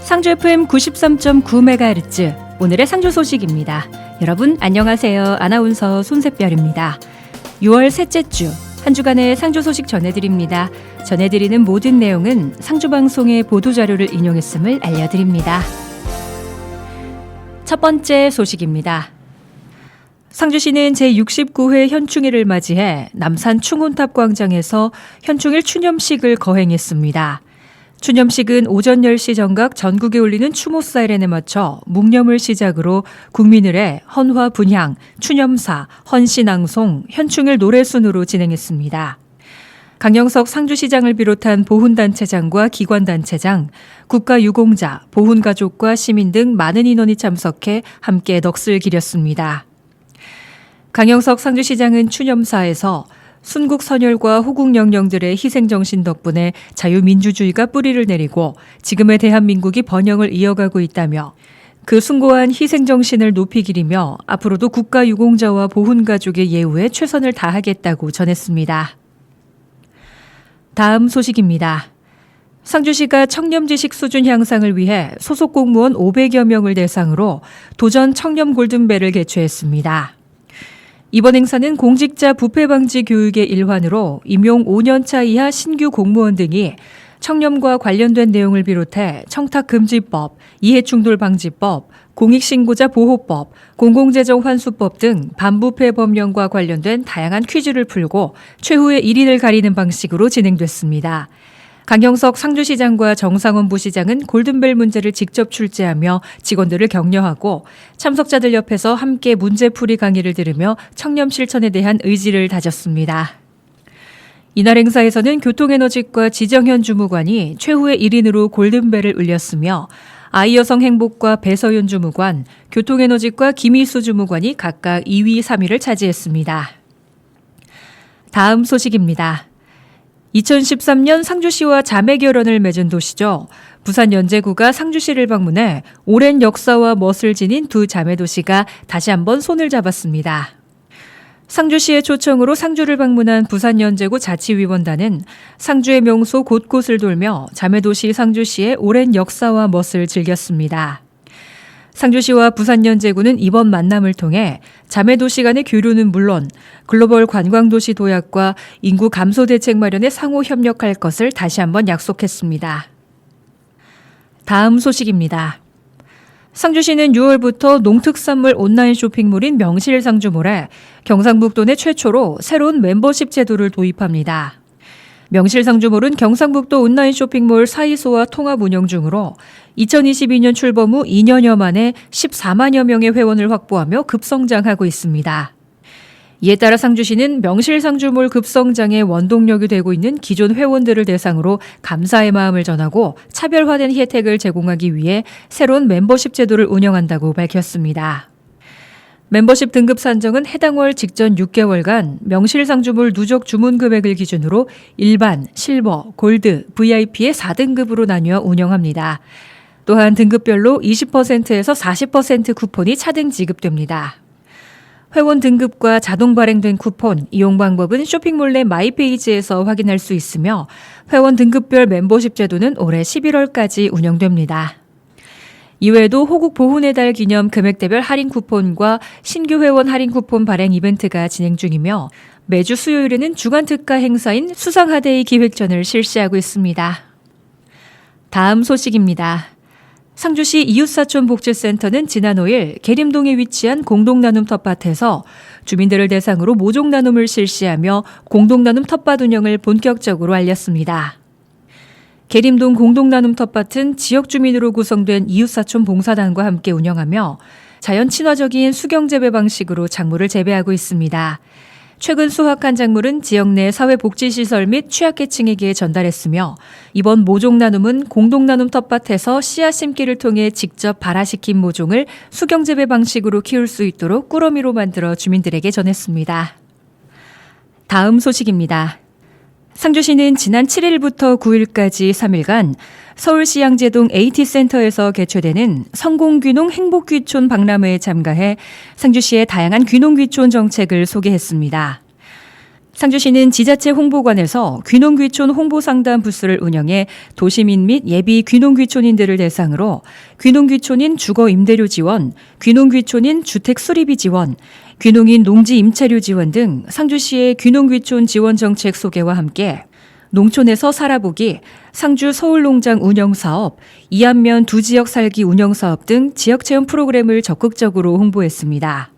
상주 FM 93.9MHz 오늘의 상주 소식입니다. 여러분 안녕하세요. 아나운서 손샛별입니다. 6월 셋째 주 한 주간의 상주 소식 전해드립니다. 전해드리는 모든 내용은 상주방송의 보도자료를 인용했음을 알려드립니다. 첫 번째 소식입니다. 상주시는 제69회 현충일을 맞이해 남산 충혼탑 광장에서 현충일 추념식을 거행했습니다. 추념식은 오전 10시 정각 전국에 울리는 추모 사이렌에 맞춰 묵념을 시작으로 국민을의 헌화 분향, 추념사, 헌신앙송, 현충일 노래 순으로 진행했습니다. 강영석 상주시장을 비롯한 보훈단체장과 기관단체장, 국가유공자, 보훈가족과 시민 등 많은 인원이 참석해 함께 넋을 기렸습니다. 강영석 상주시장은 추념사에서 순국 선열과 호국 영령들의 희생정신 덕분에 자유민주주의가 뿌리를 내리고 지금의 대한민국이 번영을 이어가고 있다며 그 숭고한 희생정신을 높이 기리며 앞으로도 국가유공자와 보훈가족의 예우에 최선을 다하겠다고 전했습니다. 다음 소식입니다. 상주시가 청렴지식 수준 향상을 위해 소속 공무원 500여 명을 대상으로 도전 청렴 골든벨을 개최했습니다. 이번 행사는 공직자 부패 방지 교육의 일환으로 임용 5년차 이하 신규 공무원 등이 청렴과 관련된 내용을 비롯해 청탁금지법, 이해충돌방지법, 공익신고자 보호법, 공공재정환수법 등 반부패 법령과 관련된 다양한 퀴즈를 풀고 최후의 1인을 가리는 방식으로 진행됐습니다. 강영석 상주시장과 정상원 부시장은 골든벨 문제를 직접 출제하며 직원들을 격려하고 참석자들 옆에서 함께 문제풀이 강의를 들으며 청렴 실천에 대한 의지를 다졌습니다. 이날 행사에서는 교통에너지과 지정현 주무관이 최후의 1인으로 골든벨을 울렸으며 아이여성 행복과 배서윤 주무관, 교통에너지과 김희수 주무관이 각각 2위, 3위를 차지했습니다. 다음 소식입니다. 2013년 상주시와 자매결연을 맺은 도시죠. 부산 연제구가 상주시를 방문해 오랜 역사와 멋을 지닌 두 자매도시가 다시 한번 손을 잡았습니다. 상주시의 초청으로 상주를 방문한 부산 연제구 자치위원단은 상주의 명소 곳곳을 돌며 자매도시 상주시의 오랜 역사와 멋을 즐겼습니다. 상주시와 부산연제구는 이번 만남을 통해 자매도시 간의 교류는 물론 글로벌 관광도시 도약과 인구 감소 대책 마련에 상호 협력할 것을 다시 한번 약속했습니다. 다음 소식입니다. 상주시는 6월부터 농특산물 온라인 쇼핑몰인 명실상주몰에 경상북도 내 최초로 새로운 멤버십 제도를 도입합니다. 명실상주몰은 경상북도 온라인 쇼핑몰 4위소와 통합 운영 중으로 2022년 출범 후 2년여 만에 14만여 명의 회원을 확보하며 급성장하고 있습니다. 이에 따라 상주시는 명실상주몰 급성장의 원동력이 되고 있는 기존 회원들을 대상으로 감사의 마음을 전하고 차별화된 혜택을 제공하기 위해 새로운 멤버십 제도를 운영한다고 밝혔습니다. 멤버십 등급 산정은 해당 월 직전 6개월간 명실상주몰 누적 주문 금액을 기준으로 일반, 실버, 골드, VIP의 4등급으로 나뉘어 운영합니다. 또한 등급별로 20%에서 40% 쿠폰이 차등 지급됩니다. 회원 등급과 자동 발행된 쿠폰, 이용 방법은 쇼핑몰 내 마이페이지에서 확인할 수 있으며 회원 등급별 멤버십 제도는 올해 11월까지 운영됩니다. 이외에도 호국 보훈의 달 기념 금액대별 할인 쿠폰과 신규 회원 할인 쿠폰 발행 이벤트가 진행 중이며 매주 수요일에는 주간 특가 행사인 수상하데이 기획전을 실시하고 있습니다. 다음 소식입니다. 상주시 이웃사촌복지센터는 지난 5일 계림동에 위치한 공동나눔 텃밭에서 주민들을 대상으로 모종 나눔을 실시하며 공동나눔 텃밭 운영을 본격적으로 알렸습니다. 계림동 공동나눔 텃밭은 지역 주민으로 구성된 이웃사촌 봉사단과 함께 운영하며 자연 친화적인 수경재배 방식으로 작물을 재배하고 있습니다. 최근 수확한 작물은 지역 내 사회복지시설 및 취약계층에게 전달했으며 이번 모종 나눔은 공동나눔 텃밭에서 씨앗 심기를 통해 직접 발화시킨 모종을 수경재배 방식으로 키울 수 있도록 꾸러미로 만들어 주민들에게 전했습니다. 다음 소식입니다. 상주시는 지난 7일부터 9일까지 3일간 서울시 양재동 AT센터에서 개최되는 성공귀농 행복귀촌 박람회에 참가해 상주시의 다양한 귀농귀촌 정책을 소개했습니다. 상주시는 지자체 홍보관에서 귀농귀촌 홍보상담 부스를 운영해 도시민 및 예비 귀농귀촌인들을 대상으로 귀농귀촌인 주거 임대료 지원, 귀농귀촌인 주택 수리비 지원, 귀농인 농지 임차료 지원 등 상주시의 귀농귀촌 지원 정책 소개와 함께 농촌에서 살아보기, 상주 서울농장 운영사업, 이안면 두 지역 살기 운영사업 등 지역체험 프로그램을 적극적으로 홍보했습니다.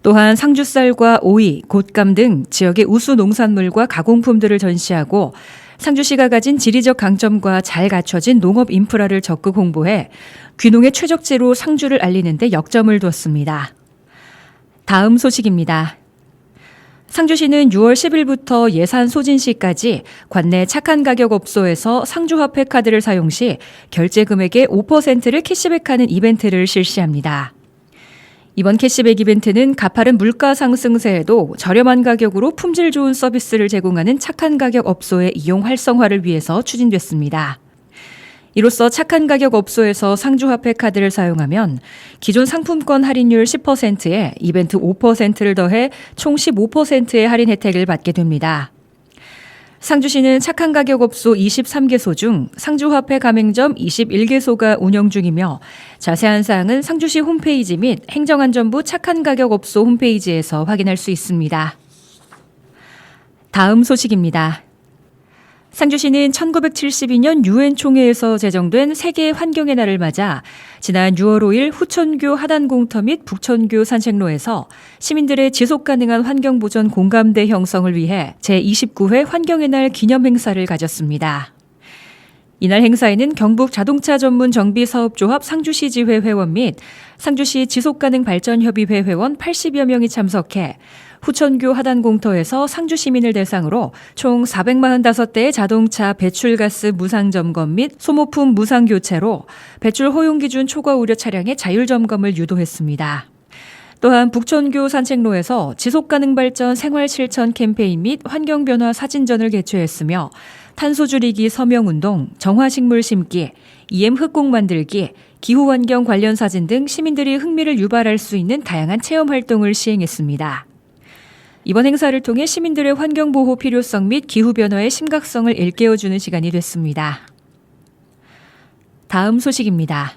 또한 상주쌀과 오이, 곶감 등 지역의 우수 농산물과 가공품들을 전시하고 상주시가 가진 지리적 강점과 잘 갖춰진 농업 인프라를 적극 홍보해 귀농의 최적지로 상주를 알리는 데 역점을 두었습니다. 다음 소식입니다. 상주시는 6월 10일부터 예산 소진 시까지 관내 착한 가격 업소에서 상주화폐 카드를 사용 시 결제 금액의 5%를 캐시백하는 이벤트를 실시합니다. 이번 캐시백 이벤트는 가파른 물가 상승세에도 저렴한 가격으로 품질 좋은 서비스를 제공하는 착한 가격 업소의 이용 활성화를 위해서 추진됐습니다. 이로써 착한 가격 업소에서 상주화폐 카드를 사용하면 기존 상품권 할인율 10%에 이벤트 5%를 더해 총 15%의 할인 혜택을 받게 됩니다. 상주시는 착한 가격 업소 23개소 중 상주화폐 가맹점 21개소가 운영 중이며 자세한 사항은 상주시 홈페이지 및 행정안전부 착한 가격 업소 홈페이지에서 확인할 수 있습니다. 다음 소식입니다. 상주시는 1972년 유엔 총회에서 제정된 세계 환경의 날을 맞아 지난 6월 5일 후천교 하단공터 및 북천교 산책로에서 시민들의 지속가능한 환경보전 공감대 형성을 위해 제29회 환경의 날 기념 행사를 가졌습니다. 이날 행사에는 경북 자동차 전문 정비사업조합 상주시지회 회원 및 상주시 지속가능발전협의회 회원 80여 명이 참석해 후천교 하단공터에서 상주 시민을 대상으로 총 445대의 자동차 배출가스 무상점검 및 소모품 무상교체로 배출 허용기준 초과 우려 차량의 자율점검을 유도했습니다. 또한 북천교 산책로에서 지속가능발전 생활실천 캠페인 및 환경변화 사진전을 개최했으며 탄소줄이기 서명운동, 정화식물 심기, EM 흙곡 만들기, 기후환경 관련 사진 등 시민들이 흥미를 유발할 수 있는 다양한 체험활동을 시행했습니다. 이번 행사를 통해 시민들의 환경보호 필요성 및 기후변화의 심각성을 일깨워주는 시간이 됐습니다. 다음 소식입니다.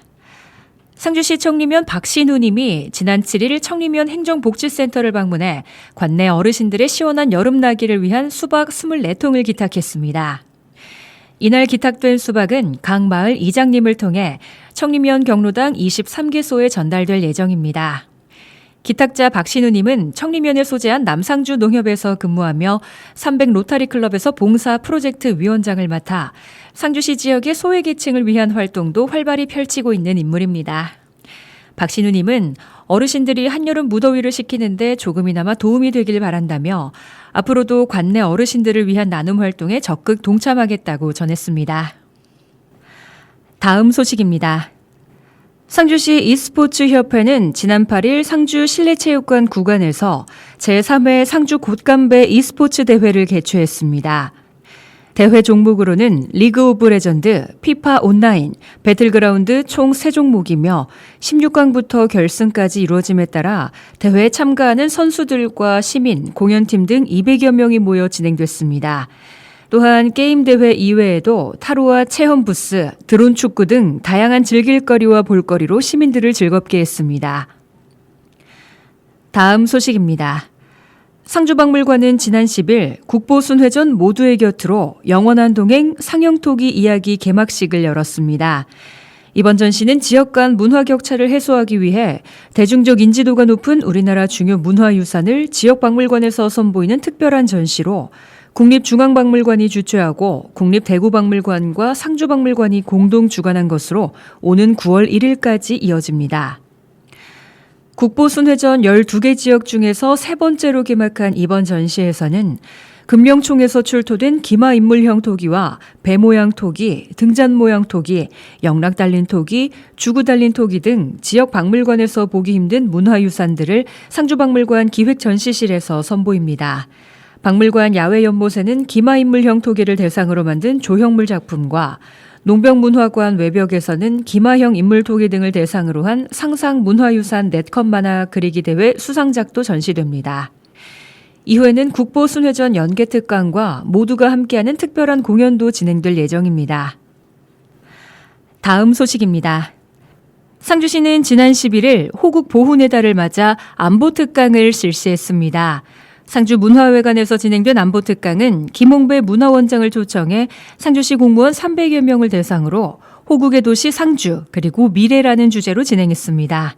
상주시 청리면 박신우 님이 지난 7일 청리면 행정복지센터를 방문해 관내 어르신들의 시원한 여름나기를 위한 수박 24통을 기탁했습니다. 이날 기탁된 수박은 각 마을 이장님을 통해 청리면 경로당 23개소에 전달될 예정입니다. 기탁자 박신우님은 청리면에 소재한 남상주 농협에서 근무하며 300 로타리 클럽에서 봉사 프로젝트 위원장을 맡아 상주시 지역의 소외계층을 위한 활동도 활발히 펼치고 있는 인물입니다. 박신우님은 어르신들이 한여름 무더위를 식히는데 조금이나마 도움이 되길 바란다며 앞으로도 관내 어르신들을 위한 나눔 활동에 적극 동참하겠다고 전했습니다. 다음 소식입니다. 상주시 e스포츠 협회는 지난 8일 상주 실내체육관 구관에서 제3회 상주 곶감배 e스포츠 대회를 개최했습니다. 대회 종목으로는 리그 오브 레전드, 피파 온라인, 배틀그라운드 총 3종목이며 16강부터 결승까지 이루어짐에 따라 대회에 참가하는 선수들과 시민, 공연팀 등 200여 명이 모여 진행됐습니다. 또한 게임 대회 이외에도 타로와 체험 부스, 드론 축구 등 다양한 즐길거리와 볼거리로 시민들을 즐겁게 했습니다. 다음 소식입니다. 상주박물관은 지난 10일 국보순회전 모두의 곁으로 영원한 동행 상영토기 이야기 개막식을 열었습니다. 이번 전시는 지역 간 문화 격차를 해소하기 위해 대중적 인지도가 높은 우리나라 중요 문화유산을 지역박물관에서 선보이는 특별한 전시로 국립중앙박물관이 주최하고 국립대구박물관과 상주박물관이 공동 주관한 것으로 오는 9월 1일까지 이어집니다. 국보순회전 12개 지역 중에서 세 번째로 개막한 이번 전시에서는 금령총에서 출토된 기마인물형 토기와 배 모양 토기, 등잔 모양 토기, 영락 달린 토기, 주구 달린 토기 등 지역 박물관에서 보기 힘든 문화유산들을 상주박물관 기획전시실에서 선보입니다. 박물관 야외 연못에는 기마인물형 토기를 대상으로 만든 조형물 작품과 농병문화관 외벽에서는 기마형 인물 토기 등을 대상으로 한 상상 문화유산 네컷 만화 그리기 대회 수상작도 전시됩니다. 이후에는 국보순회전 연계특강과 모두가 함께하는 특별한 공연도 진행될 예정입니다. 다음 소식입니다. 상주시는 지난 11일 호국 보훈의 달을 맞아 안보특강을 실시했습니다. 상주문화회관에서 진행된 안보특강은 김홍배 문화원장을 초청해 상주시 공무원 300여 명을 대상으로 호국의 도시 상주 그리고 미래라는 주제로 진행했습니다.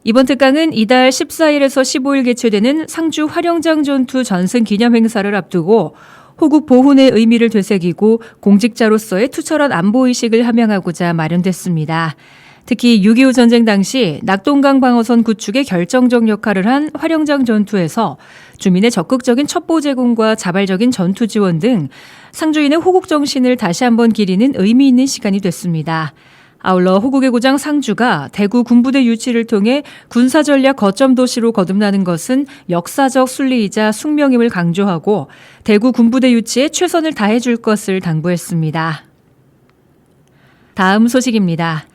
이번 특강은 이달 14일에서 15일 개최되는 상주 화령장 전투 전승 기념 행사를 앞두고 호국 보훈의 의미를 되새기고 공직자로서의 투철한 안보의식을 함양하고자 마련됐습니다. 특히 6.25 전쟁 당시 낙동강 방어선 구축에 결정적 역할을 한 화령장 전투에서 주민의 적극적인 첩보 제공과 자발적인 전투 지원 등 상주인의 호국 정신을 다시 한번 기리는 의미 있는 시간이 됐습니다. 아울러 호국의 고장 상주가 대구 군부대 유치를 통해 군사전략 거점 도시로 거듭나는 것은 역사적 순리이자 숙명임을 강조하고 대구 군부대 유치에 최선을 다해줄 것을 당부했습니다. 다음 소식입니다.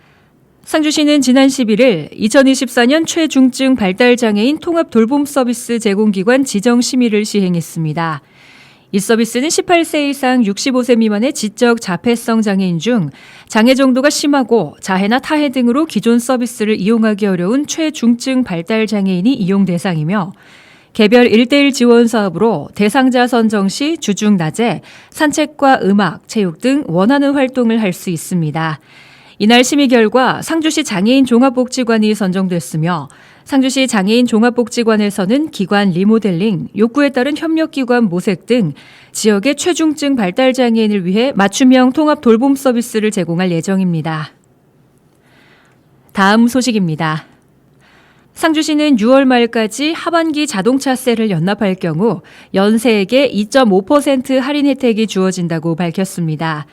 상주시는 지난 11일 2024년 최중증 발달장애인 통합 돌봄 서비스 제공기관 지정 심의를 시행했습니다. 이 서비스는 18세 이상 65세 미만의 지적 자폐성 장애인 중 장애 정도가 심하고 자해나 타해 등으로 기존 서비스를 이용하기 어려운 최중증 발달 장애인이 이용 대상이며 개별 1:1 지원 사업으로 대상자 선정 시 주중 낮에 산책과 음악, 체육 등 원하는 활동을 할 수 있습니다. 이날 심의 결과 상주시 장애인 종합복지관이 선정됐으며 상주시 장애인 종합복지관에서는 기관 리모델링, 욕구에 따른 협력기관 모색 등 지역의 최중증 발달장애인을 위해 맞춤형 통합 돌봄 서비스를 제공할 예정입니다. 다음 소식입니다. 상주시는 6월 말까지 하반기 자동차세를 연납할 경우 연세에게 2.5% 할인 혜택이 주어진다고 밝혔습니다.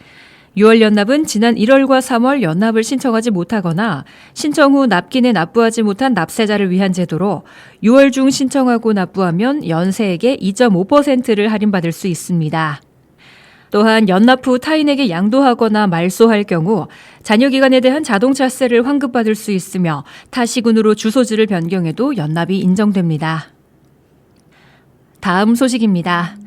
6월 연납은 지난 1월과 3월 연납을 신청하지 못하거나 신청 후 납기내 납부하지 못한 납세자를 위한 제도로 6월 중 신청하고 납부하면 연세액의 2.5%를 할인받을 수 있습니다. 또한 연납 후 타인에게 양도하거나 말소할 경우 잔여기간에 대한 자동차세를 환급받을 수 있으며 타 시군으로 주소지를 변경해도 연납이 인정됩니다. 다음 소식입니다.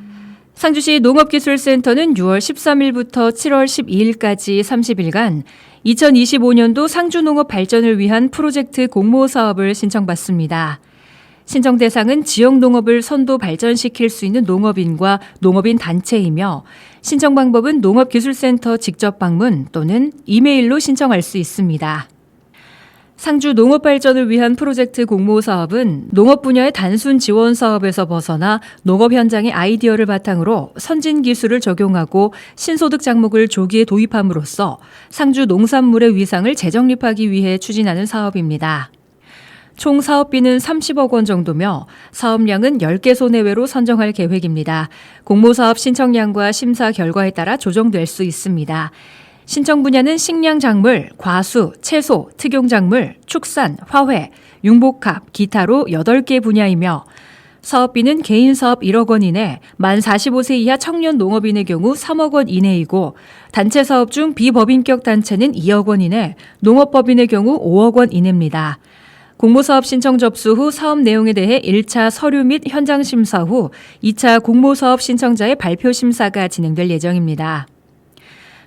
상주시 농업기술센터는 6월 13일부터 7월 12일까지 30일간 2025년도 상주농업 발전을 위한 프로젝트 공모 사업을 신청받습니다. 신청 대상은 지역 농업을 선도 발전시킬 수 있는 농업인과 농업인 단체이며 신청 방법은 농업기술센터 직접 방문 또는 이메일로 신청할 수 있습니다. 상주 농업 발전을 위한 프로젝트 공모 사업은 농업 분야의 단순 지원 사업에서 벗어나 농업 현장의 아이디어를 바탕으로 선진 기술을 적용하고 신소득 작목을 조기에 도입함으로써 상주 농산물의 위상을 재정립하기 위해 추진하는 사업입니다. 총 사업비는 30억 원 정도며 사업량은 10개소 내외로 선정할 계획입니다. 공모사업 신청량과 심사 결과에 따라 조정될 수 있습니다. 신청 분야는 식량작물, 과수, 채소, 특용작물, 축산, 화훼, 융복합, 기타로 8개 분야이며 사업비는 개인사업 1억 원 이내, 만 45세 이하 청년 농업인의 경우 3억 원 이내이고 단체 사업 중 비법인격 단체는 2억 원 이내, 농업법인의 경우 5억 원 이내입니다. 공모사업 신청 접수 후 사업 내용에 대해 1차 서류 및 현장 심사 후 2차 공모사업 신청자의 발표 심사가 진행될 예정입니다.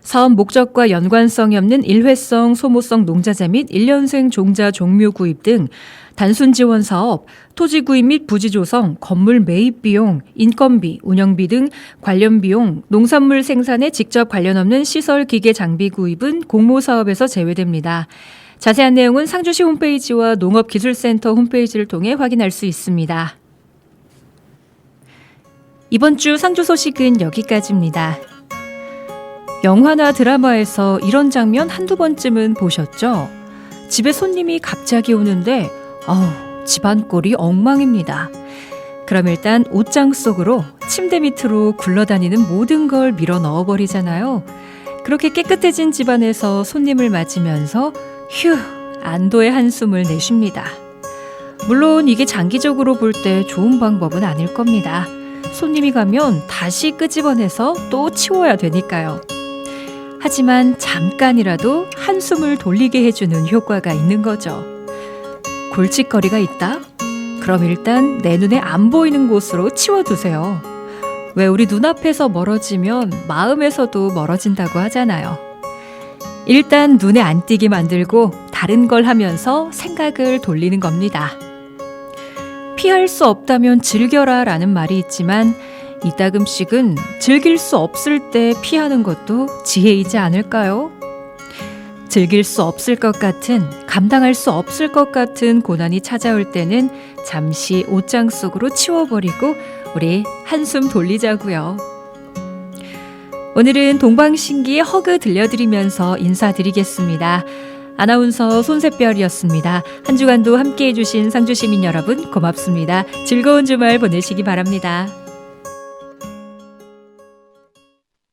사업 목적과 연관성이 없는 일회성, 소모성 농자재 및 1년생 종자 종묘 구입 등 단순 지원 사업, 토지 구입 및 부지 조성, 건물 매입 비용, 인건비, 운영비 등 관련 비용, 농산물 생산에 직접 관련 없는 시설, 기계, 장비 구입은 공모 사업에서 제외됩니다. 자세한 내용은 상주시 홈페이지와 농업기술센터 홈페이지를 통해 확인할 수 있습니다. 이번 주 상주 소식은 여기까지입니다. 영화나 드라마에서 이런 장면 한두 번쯤은 보셨죠? 집에 손님이 갑자기 오는데 집안 꼴이 엉망입니다. 그럼 일단 옷장 속으로 침대 밑으로 굴러다니는 모든 걸 밀어 넣어버리잖아요. 그렇게 깨끗해진 집안에서 손님을 맞으면서 휴, 안도의 한숨을 내쉽니다. 물론 이게 장기적으로 볼 때 좋은 방법은 아닐 겁니다. 손님이 가면 다시 끄집어내서 또 치워야 되니까요. 하지만 잠깐이라도 한숨을 돌리게 해주는 효과가 있는 거죠. 골칫거리가 있다? 그럼 일단 내 눈에 안 보이는 곳으로 치워두세요. 왜 우리 눈앞에서 멀어지면 마음에서도 멀어진다고 하잖아요. 일단 눈에 안 띄게 만들고 다른 걸 하면서 생각을 돌리는 겁니다. 피할 수 없다면 즐겨라 라는 말이 있지만 이따금씩은 즐길 수 없을 때 피하는 것도 지혜이지 않을까요? 즐길 수 없을 것 같은, 감당할 수 없을 것 같은 고난이 찾아올 때는 잠시 옷장 속으로 치워버리고 우리 한숨 돌리자고요. 오늘은 동방신기의 허그 들려드리면서 인사드리겠습니다. 아나운서 손샛별이었습니다. 한 주간도 함께해 주신 상주시민 여러분 고맙습니다. 즐거운 주말 보내시기 바랍니다.